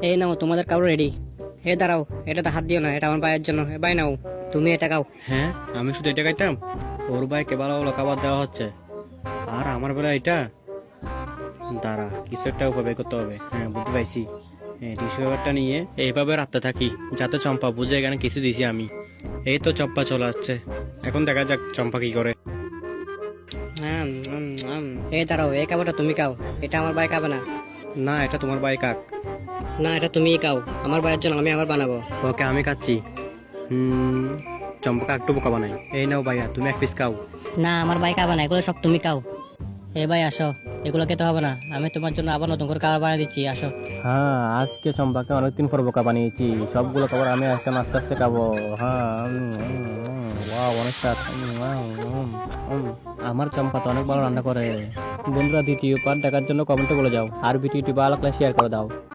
এই নাও তোমাদের কাপড় রেডি। দাঁড়াও, এটাতে হাত দিও না, এটা আমার ভাইয়ের জন্য। ভাই নাও, তুমি এটা খাও। হ্যাঁ, আমি শুধু এটা খাইতাম? ওর ভাইকে ভালো ভালো খাবার দেওয়া হচ্ছে, আর আমার বেলা এটা। দাঁড়া, কিছু একটা উপায় বের করতে হবে। হ্যাঁ, বুঝতে পাইছি। হ্যাঁ, টিস্যু পেপারটা নিয়ে এইভাবে রাখতে থাকি যাতে চম্পা বুঝে এখানে কিছু দিছি আমি। এই তো চম্পা চলে আসছে, এখন দেখা যাক চম্পা কি করে। আম, আম, আম। দাঁড়াও, এই খাবারটা তুমি খাও, এটা আমার ভাই খাবে না। না, এটা তোমার ভাই কাক। না, এটা তুমিই খাও, আমার ভাইয়ের জন্য আমি আবার বানাবো। ওকে, আমি খাচ্ছি। চম্পাকে একটু বোকা বানাই। এই নাও ভাইয়া, তুমি এক পিস খাও। না, আমার ভাই খাবে না, এগুলো সব তুমি খাও। ভাই আসো, এগুলো খেতে হবে না, আমি তোমার জন্য আবার নতুন করে খাবার বানিয়ে দিচ্ছি, আসো। হ্যাঁ, আজকে চম্পাকে অনেকদিন পর বোকা বানিয়েছি। সবগুলো খাবার আমি এখন আস্তে আস্তে খাবো। হ্যাঁ, ওয়াও, অনেক স্বাদ। আমার চম্পা তো অনেক ভালো রান্না করে। বন্ধুরা, দ্বিতীয় পার্ট দেখার জন্য কমেন্টে বলে যাও, আর ভিডিওটি ভালো লাগলে শেয়ার করে দাও।